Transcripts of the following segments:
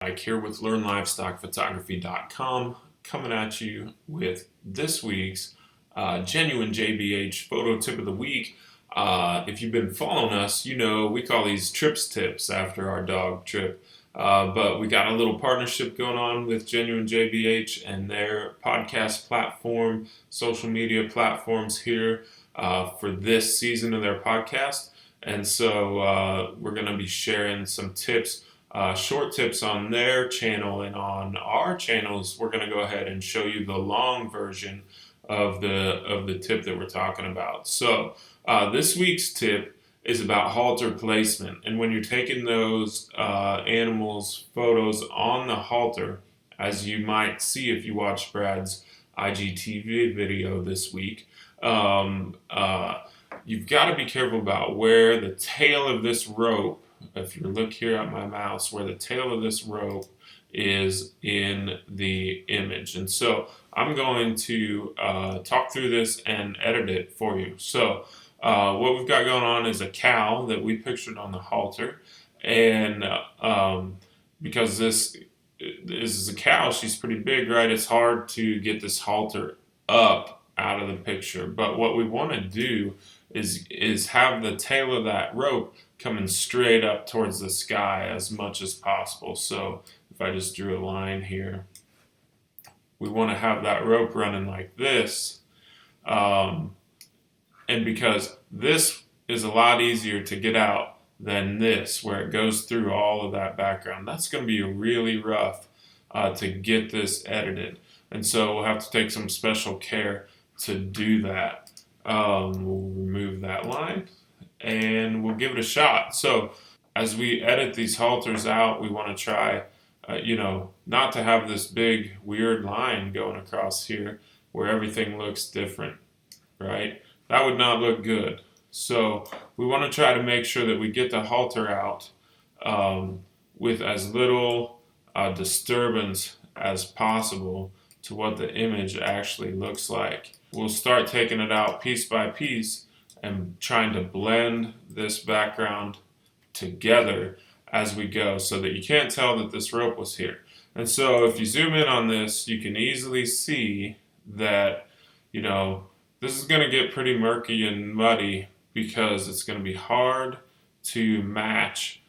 Mike here with LearnLivestockPhotography.com, coming at you with this week's genuine JBH photo tip of the week. If you've been following us, you know we call these trips tips after our dog trip. But we got a little partnership going on with Genuine JBH and their podcast platform, social media platforms here for this season of their podcast. And so we're going to be sharing some tips, short tips on their channel, and on our channels we're going to go ahead and show you the long version of the tip that we're talking about. So this week's tip is about halter placement, and when you're taking those animals photos on the halter, as you might see if you watch Brad's IGTV video this week, you've got to be careful about where the tail of this rope, if you look here at my mouse, where the tail of this rope is in the image. And so I'm going to talk through this and edit it for you. So what we've got going on is a cow that we pictured on the halter, and because this is a cow, she's pretty big, right? It's hard to get this halter up out of the picture, but what we want to do is have the tail of that rope coming straight up towards the sky as much as possible. So if I just drew a line here, we want to have that rope running like this. And because this is a lot easier to get out than this, where it goes through all of that background, that's going to be really rough to get this edited. And so we'll have to take some special care to do that. We'll remove that line and we'll give it a shot. So as we edit these halters out, we want to try, not to have this big weird line going across here where everything looks different, right? That would not look good. So we want to try to make sure that we get the halter out with as little disturbance as possible to what the image actually looks like. We'll start taking it out piece by piece and trying to blend this background together as we go so that you can't tell that this rope was here. And so if you zoom in on this, you can easily see that, this is going to get pretty murky and muddy because it's going to be hard to match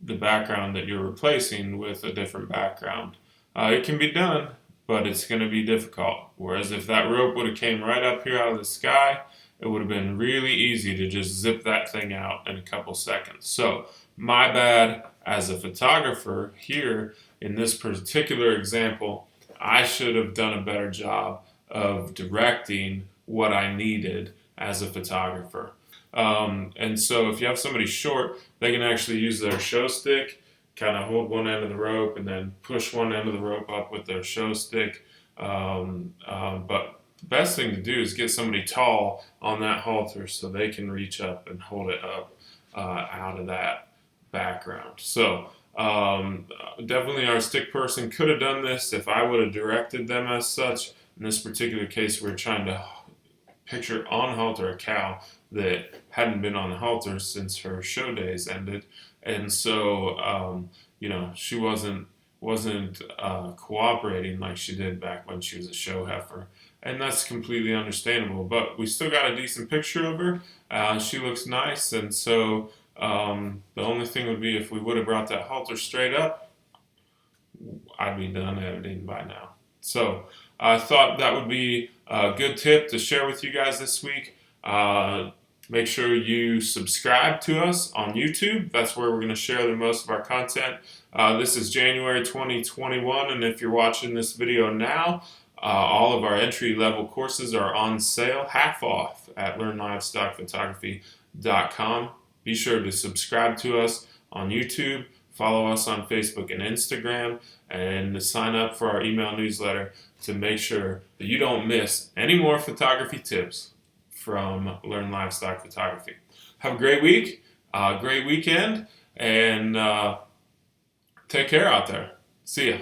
the background that you're replacing with a different background. It can be done, but it's going to be difficult. Whereas if that rope would have came right up here out of the sky, it would have been really easy to just zip that thing out in a couple seconds. So my bad as a photographer here in this particular example. I should have done a better job of directing what I needed as a photographer. And so if you have somebody short, they can actually use their show stick, kind of hold one end of the rope and then push one end of the rope up with their show stick. But the best thing to do is get somebody tall on that halter so they can reach up and hold it up out of that background. So definitely our stick person could have done this if I would have directed them as such. In this particular case, we're trying to picture on halter a cow that hadn't been on the halter since her show days ended, and so she wasn't cooperating like she did back when she was a show heifer, and that's completely understandable. But we still got a decent picture of her. She looks nice, and so the only thing would be if we would have brought that halter straight up, I'd be done editing by now. So I thought that would be a good tip to share with you guys this week. Make sure you subscribe to us on YouTube. That's where we're going to share the most of our content. This is January 2021, and if you're watching this video now, all of our entry-level courses are on sale, half off, at LearnLivestockPhotography.com. Be sure to subscribe to us on YouTube, follow us on Facebook and Instagram, and sign up for our email newsletter to make sure that you don't miss any more photography tips from Learn Livestock Photography. Have a great week, great weekend, and take care out there. See ya.